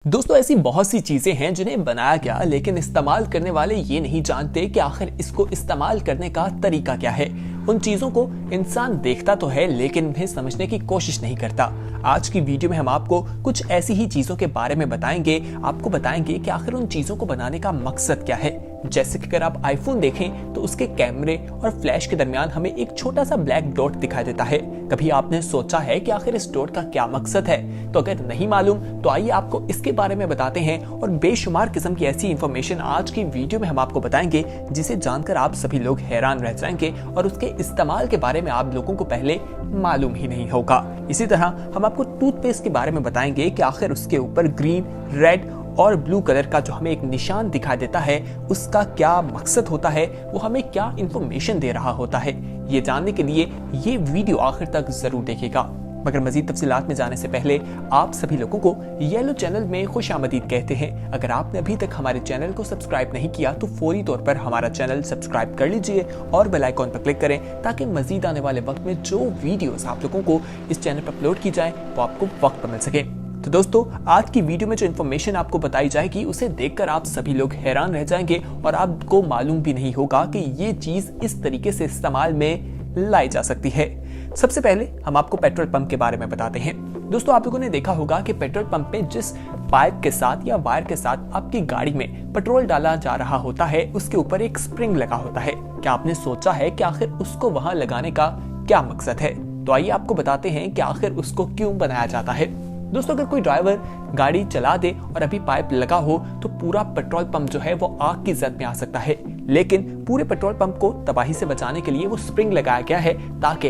दोस्तों ऐसी बहुत सी चीजें हैं जिन्हें बनाया गया लेकिन इस्तेमाल करने वाले ये नहीं जानते कि आखिर इसको इस्तेमाल करने का तरीका क्या है। उन चीजों को इंसान देखता तो है लेकिन उन्हें समझने की कोशिश नहीं करता। आज की वीडियो में हम आपको कुछ ऐसी ही चीजों के बारे में बताएंगे, आपको बताएंगे कि आखिर उन चीजों को बनाने का मकसद क्या है। जैसे कि अगर आप आईफोन देखें तो उसके कैमरे और फ्लैश के दरमियान हमें एक छोटा सा ब्लैक डॉट दिखाई देता है। कभी आपने सोचा है कि आखिर इस डॉट का क्या मकसद है? तो अगर नहीं मालूम तो आइए आपको इसके बारे में बताते हैं और बेशुमार किस्म की ऐसी इंफॉर्मेशन आज की वीडियो में हम आपको बताएंगे जिसे जानकर आप सभी लोग हैरान रह जाएंगे और उसके इस्तेमाल के बारे में आप लोगों को पहले मालूम ही नहीं होगा। इसी तरह हम आपको टूथपेस्ट के बारे में बताएंगे कि आखिर उसके ऊपर ग्रीन, रेड और ब्लू कलर का जो हमें एक निशान दिखाई देता है उसका क्या मकसद होता है, वो हमें क्या इंफॉर्मेशन दे रहा होता है। ये जानने के लिए ये वीडियो आखिर तक जरूर देखेगा। मगर मजीद तफसीलात में जाने से पहले आप सभी लोगों को येलो चैनल में खुशामदीद कहते हैं। अगर आपने अभी तक हमारे चैनल को सब्सक्राइब नहीं किया तो फौरी तौर पर हमारा चैनल सब्सक्राइब कर लीजिए और बेल आइकॉन पर क्लिक करें ताकि मजीद आने वाले वक्त में जो वीडियोस आप लोगों को इस चैनल पर अपलोड की जाए वो आपको वक्त पर मिल सके। तो दोस्तों आज की वीडियो में जो इन्फॉर्मेशन आपको बताई जाएगी उसे देखकर आप सभी लोग हैरान रह जाएंगे और आपको मालूम भी नहीं होगा कि ये चीज इस तरीके से इस्तेमाल में लाई जा सकती है। सबसे पहले हम आपको पेट्रोल पंप के बारे में बताते हैं। दोस्तों आप लोगों ने देखा होगा कि पेट्रोल पंप पे जिस पाइप के साथ या वायर के साथ आपकी गाड़ी में पेट्रोल डाला जा रहा होता है उसके ऊपर एक स्प्रिंग लगा होता है। क्या आपने सोचा है कि आखिर उसको वहां लगाने का क्या मकसद है? तो आइए आपको बताते हैं कि आखिर उसको क्यों बनाया जाता है। दोस्तों अगर कोई ड्राइवर गाड़ी चला दे और अभी पाइप लगा हो तो पूरा पेट्रोल पंप जो है वो आग की जद में आ सकता है, लेकिन पूरे पेट्रोल पंप को तबाही से बचाने के लिए वो स्प्रिंग लगाया गया है ताकि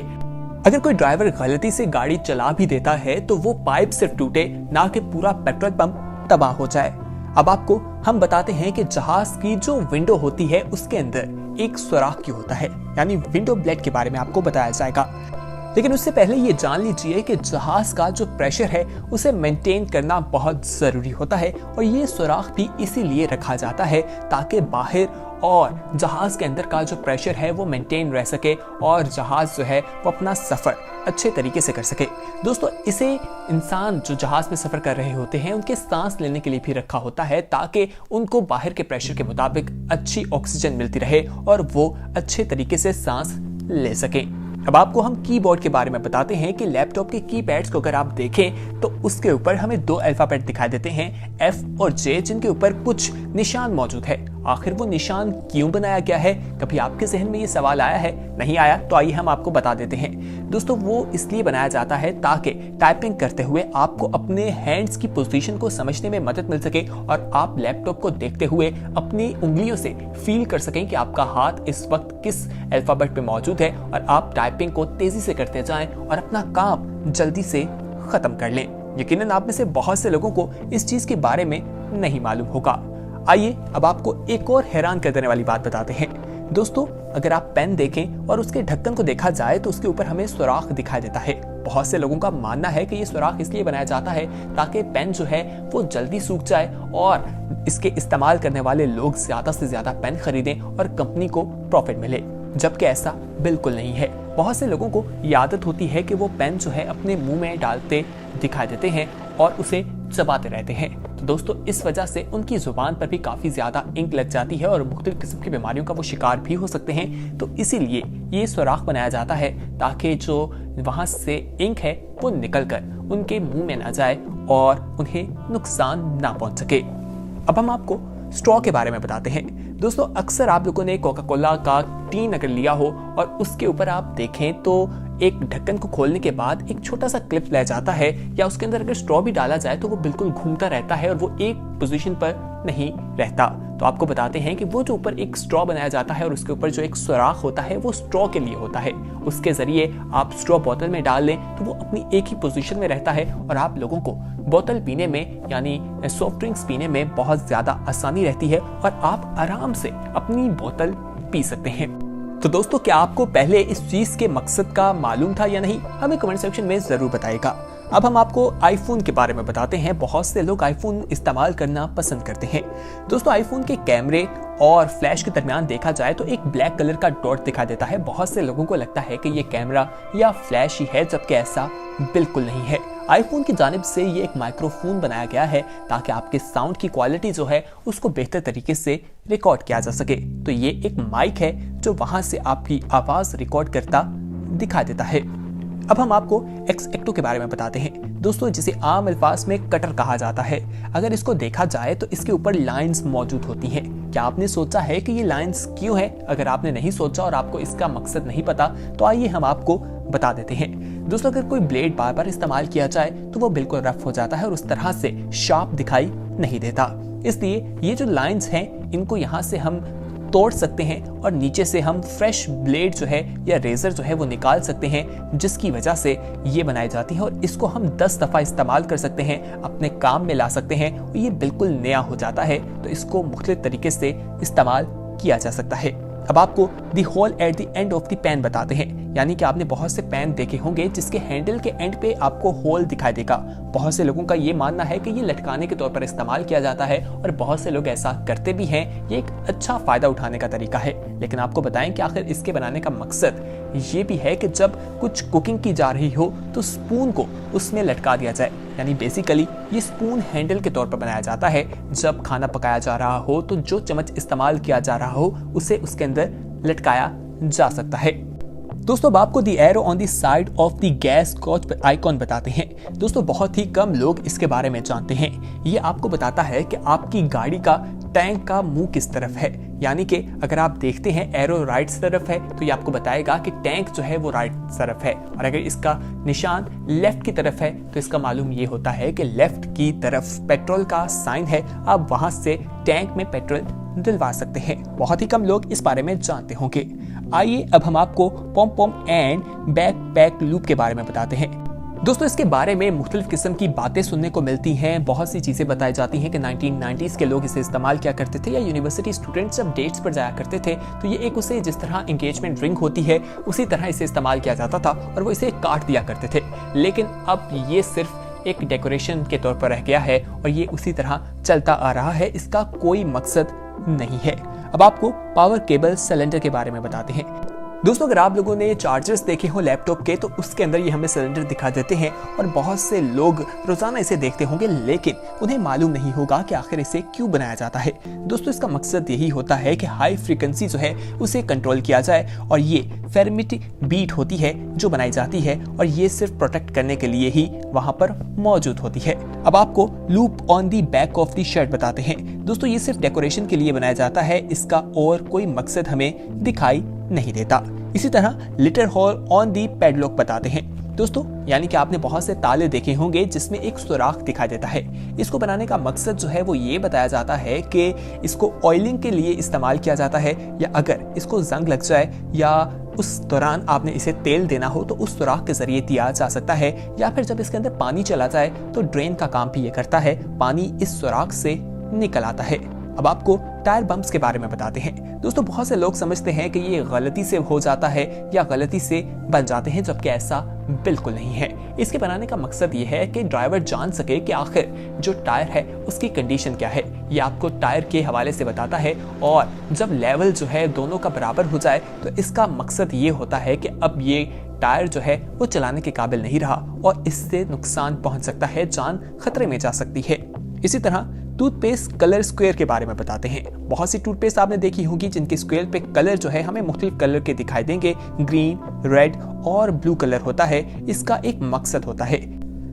अगर कोई ड्राइवर गलती से गाड़ी चला भी देता है तो वो पाइप सिर्फ टूटे, ना कि पूरा पेट्रोल पंप तबाह हो जाए। अब आपको हम बताते हैं कि जहाज की जो विंडो होती है उसके अंदर एक सुराख क्यों होता है, यानी विंडो ब्लेड के बारे में आपको बताया जाएगा। लेकिन उससे पहले ये जान लीजिए कि जहाज का जो प्रेशर है उसे मेंटेन करना बहुत जरूरी होता है और ये सुराख भी इसीलिए रखा जाता है ताकि बाहर और जहाज के अंदर का जो प्रेशर है वो मेंटेन रह सके और जहाज जो है वो अपना सफर अच्छे तरीके से कर सके। दोस्तों इसे इंसान जो जहाज में सफर कर रहे होते हैं उनके सांस लेने के लिए भी रखा होता है ताकि उनको बाहर के प्रेशर के मुताबिक अच्छी ऑक्सीजन मिलती रहे और वो अच्छे तरीके से सांस ले सके। अब आपको हम कीबोर्ड के बारे में बताते हैं कि लैपटॉप के कीपैड्स को अगर आप देखें तो उसके ऊपर हमें दो अल्फाबेट दिखाई देते हैं F और J, जिनके ऊपर कुछ निशान मौजूद है। आखिर वो निशान क्यों बनाया गया है? कभी आपके जहन में ये सवाल आया है? नहीं आया तो आइए हम आपको बता देते हैं। दोस्तों वो इसलिए बनाया जाता है ताकि टाइपिंग करते हुए आपको अपने हैंड्स की पोजीशन को समझने में मदद मिल सके और आप लैपटॉप को देखते हुए अपनी उंगलियों से फील कर सकें कि आपका हाथ इस वक्त किस अल्फाबेट पे मौजूद है और आप टाइपिंग को तेजी से करते जाएं और अपना काम जल्दी से खत्म कर लें। यकीनन आप में से बहुत से लोगों को इस चीज के बारे में नहीं मालूम होगा। आइए अब आपको एक और हैरान कर देने वाली बात बताते हैं। दोस्तों अगर आप पेन देखें और उसके ढक्कन को देखा जाए तो उसके ऊपर हमें सुराख दिखाई देता है। बहुत से लोगों का मानना है कि ये सुराख इसलिए बनाया जाता है ताकि पेन जो है वो जल्दी सूख जाए और इसके इस्तेमाल करने वाले लोग ज्यादा से ज्यादा पेन खरीदें और कंपनी को प्रॉफिट मिले, जबकि ऐसा बिल्कुल नहीं है। बहुत से लोगों को ये आदत होती है कि वो पेन जो है अपने मुंह में डालते दिखाई देते हैं और उसे चबाते रहते हैं। तो दोस्तों इस वजह से उनकी जुबान पर भी काफी ज्यादा इंक लग जाती है और मुख्तलिफ किस्म की बीमारियों का वो शिकार भी हो सकते हैं। तो इसीलिए ये सुराख बनाया जाता है ताकि जो वहां से इंक है वो निकल कर उनके मुंह में ना जाए और उन्हें नुकसान ना पहुंच सके। अब हम आपको स्ट्रॉ के बारे में बताते हैं। दोस्तों अक्सर आप लोगों ने कोका कोला का टीन अगर लिया हो और उसके ऊपर आप देखें तो एक ढक्कन को खोलने के बाद एक छोटा सा क्लिप ले जाता है या उसके अंदर अगर स्ट्रॉ भी डाला जाए तो वो बिल्कुल घूमता रहता है और वो एक पोजीशन पर नहीं रहता। तो आपको बताते हैं कि वो जो ऊपर एक स्ट्रॉ बनाया जाता है और उसके ऊपर जो एक सुराख होता है वो स्ट्रॉ के लिए होता है। उसके जरिए आप स्ट्रॉ बोतल में डाल लें तो वो अपनी एक ही पोजीशन में रहता है और आप लोगों को बोतल पीने में यानी सॉफ्ट ड्रिंक्स पीने में बहुत ज्यादा आसानी रहती है और आप आराम से अपनी बोतल पी सकते हैं। तो दोस्तों क्या आपको पहले इस चीज के मकसद का मालूम था या नहीं? हमें कमेंट सेक्शन में जरूर बताइएगा। अब हम आपको आईफोन के बारे में बताते हैं। बहुत से लोग आईफोन इस्तेमाल करना पसंद करते हैं। दोस्तों आईफोन के कैमरे और फ्लैश के दरमियान देखा जाए तो एक ब्लैक कलर का डॉट दिखाई देता है। बहुत से लोगों को लगता है कि ये कैमरा या फ्लैश ही है, जबकि ऐसा बिल्कुल नहीं है। आईफोन की जानिब से ये एक माइक्रोफोन बनाया गया है ताकि आपके साउंड की क्वालिटी जो है उसको बेहतर तरीके से रिकॉर्ड किया जा सके। तो ये एक माइक है जो वहां से आपकी आवाज रिकॉर्ड करता दिखा देता है। अब हम आपको X-Acto के बारे में बताते हैं दोस्तों, जिसे आम अल्फाज में कटर कहा जाता है। अगर इसको देखा जाए तो इसके ऊपर लाइंस मौजूद होती हैं। क्या आपने सोचा है कि ये लाइंस क्यों है? अगर आपने नहीं सोचा और आपको इसका मकसद नहीं पता तो आइए हम आपको बता देते हैं। दोस्तों, अगर कोई ब्लेड बार बार इस्तेमाल किया जाए तो वो बिल्कुल रफ हो जाता है और उस तरह से शार्प दिखाई नहीं देता। इसलिए ये जो लाइंस हैं इनको यहाँ से हम तोड़ सकते हैं और नीचे से हम फ्रेश ब्लेड जो है या रेजर जो है वो निकाल सकते हैं, जिसकी वजह से ये बनाई जाती है और इसको हम 10 दफा इस्तेमाल कर सकते हैं, अपने काम में ला सकते हैं और ये बिल्कुल नया हो जाता है। तो इसको मुख्तलिफ तरीके से इस्तेमाल किया जा सकता है। अब आपको the hole at the end of the pen बताते हैं, यानी कि आपने बहुत से पेन देखे होंगे जिसके हैंडल के एंड पे आपको होल दिखाई देगा। बहुत से लोगों का ये मानना है कि ये लटकाने के तौर पर इस्तेमाल किया जाता है और बहुत से लोग ऐसा करते भी हैं। ये एक अच्छा फायदा उठाने का तरीका है, लेकिन आपको बताएं कि आखिर इसके बनाने का मकसद ये भी है कि जब कुछ कुकिंग की जा रही हो तो स्पून को उसमें लटका दिया जाए। यानी बेसिकली ये स्पून हैंडल के तौर पर बनाया जाता है। जब खाना पकाया जा रहा हो तो जो चम्मच इस्तेमाल किया जा रहा हो उसे उसके अंदर लटकाया जा सकता है। दोस्तों, अब आपको the arrow on the side of the gas couch icon बताते हैं। दोस्तों, बहुत ही कम लोग इसके बारे में जानते हैं। ये आपको बताता है कि आपकी गाड़ी का टैंक का मुंह किस तरफ है। यानी कि अगर आप देखते हैं एरो राइट तरफ है तो ये आपको बताएगा कि टैंक जो है वो राइट तरफ है, और अगर इसका निशान लेफ्ट की तरफ है तो इसका मालूम ये होता है कि लेफ्ट की तरफ पेट्रोल का साइन है। आप वहां से टैंक में पेट्रोल दिलवा सकते हैं। बहुत ही कम लोग इस बारे में जानते होंगे। आइए अब हम आपको पॉम पॉम एंड बैकपैक लूप के बारे में बताते हैं। दोस्तों, इसके बारे में मुख्तलिफ किस्म की बातें सुनने को मिलती हैं। बहुत सी चीज़ें बताई जाती हैं कि 1990s के लोग इसे इस्तेमाल किया करते थे, या यूनिवर्सिटी स्टूडेंट्स जब डेट्स पर जाया करते थे तो ये एक उसे जिस तरह एंगेजमेंट रिंग होती है उसी तरह इसे इस्तेमाल किया जाता था और वो इसे काट दिया करते थे। लेकिन अब ये सिर्फ एक डेकोरेशन के तौर पर रह गया है और ये उसी तरह चलता आ रहा है। इसका कोई मकसद नहीं है। अब आपको पावर केबल सिलेंडर के बारे में बताते हैं। दोस्तों, अगर आप लोगों ने चार्जर्स देखे हो लैपटॉप के तो उसके अंदर ये हमें सिलेंडर दिखा देते हैं और बहुत से लोग रोजाना इसे देखते होंगे, लेकिन उन्हें मालूम नहीं होगा कि आखिर इसे क्यों बनाया जाता है। दोस्तों, इसका मकसद यही होता है कि हाई फ्रीक्वेंसी जो है उसे कंट्रोल किया जाए और ये फेरमिट बीट होती है जो बनाई जाती है और ये सिर्फ प्रोटेक्ट करने के लिए ही वहां पर मौजूद होती है। अब आपको loop on the back of the shirt बताते हैं। दोस्तों, ये सिर्फ डेकोरेशन के लिए बनाया जाता है, इसका और कोई मकसद हमें दिखाई नहीं देता। इसी तरह little hole on the padlock बताते हैं। दोस्तों, यानी कि आपने बहुत से ताले देखे होंगे जिसमें एक सुराख दिखाई देता है। इसको बनाने का मकसद जो है वो ये बताया जाता है कि इसको ऑयलिंग के लिए इस्तेमाल किया जाता है, या अगर इसको जंग लग जाए या उस दौरान आपने इसे तेल देना हो तो उस सुराख के जरिए दिया जा सकता है, या फिर जब इसके अंदर पानी चला जाए तो ड्रेन का काम भी ये करता है, पानी इस सुराख से निकल आता है। अब आपको टायर बम्प्स के बारे में बताते हैं। दोस्तों, बहुत से लोग समझते हैं कि ये गलती से हो जाता है या गलती से बन जाते हैं, जबकि ऐसा बिल्कुल नहीं है। इसके बनाने का मकसद ये है कि ड्राइवर जान सके कि आखिर जो टायर है उसकी कंडीशन क्या है। ये आपको टायर के हवाले से बताता है और जब लेवल जो है दोनों का बराबर हो जाए तो इसका मकसद ये होता है कि अब ये टायर जो है वो चलाने के काबिल नहीं रहा और इससे नुकसान पहुंच सकता है, जान खतरे में जा सकती है। इसी तरह टूथपेस्ट कलर स्क्वायर के बारे में बताते हैं। बहुत सी टूथपेस्ट आपने देखी होगी जिनके स्क्वायर पे कलर जो है हमें मुख्तलिफ कलर के दिखाई देंगे, ग्रीन, रेड और ब्लू कलर होता है। इसका एक मकसद होता है,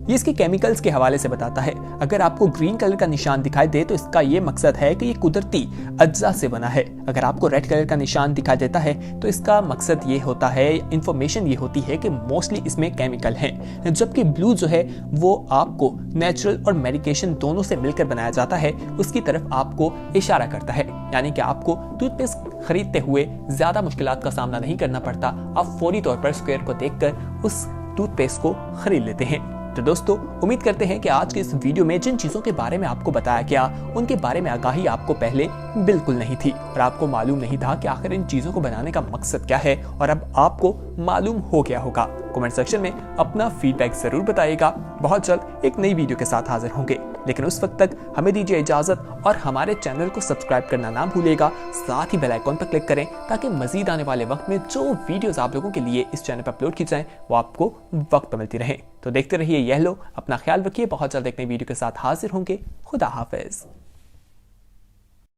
ये इसके केमिकल्स के हवाले से बताता है। अगर आपको ग्रीन कलर का निशान दिखाई दे तो इसका ये मकसद है कि ये कुदरती अज्जा से बना है। अगर आपको रेड कलर का निशान दिखाई देता है तो इसका मकसद ये होता है, इंफॉर्मेशन ये होती है कि मोस्टली इसमें केमिकल हैं। जबकि ब्लू जो है वो आपको नेचुरल और मेडिकेशन दोनों से मिलकर बनाया जाता है, उसकी तरफ आपको इशारा करता है। यानी कि आपको टूथपेस्ट खरीदते हुए ज्यादा मुश्किलात का सामना नहीं करना पड़ता, आप फौरी तौर पर स्क्वायर को देखकर उस टूथपेस्ट को खरीद लेते हैं। तो दोस्तों, उम्मीद करते हैं कि आज के इस वीडियो में जिन चीजों के बारे में आपको बताया गया उनके बारे में आगाही आपको पहले बिल्कुल नहीं थी और आपको मालूम नहीं था कि आखिर इन चीजों को बनाने का मकसद क्या है, और अब आपको मालूम हो गया होगा। कमेंट सेक्शन में अपना फीडबैक जरूर बताइएगा। बहुत जल्द एक नई वीडियो के साथ हाजिर होंगे। लेकिन उस वक्त तक हमें दीजिए इजाजत और हमारे चैनल को सब्सक्राइब करना ना भूलिएगा। साथ ही बेल आइकॉन पर क्लिक करें ताकि मजीद आने वाले वक्त में जो वीडियोस आप लोगों के लिए इस चैनल पर अपलोड की जाएं वो आपको वक्त पर मिलती रहे। तो देखते रहिए यह लो, अपना ख्याल रखिए। बहुत जल्द एक नई वीडियो के साथ हाजिर होंगे। खुदा हाफिज।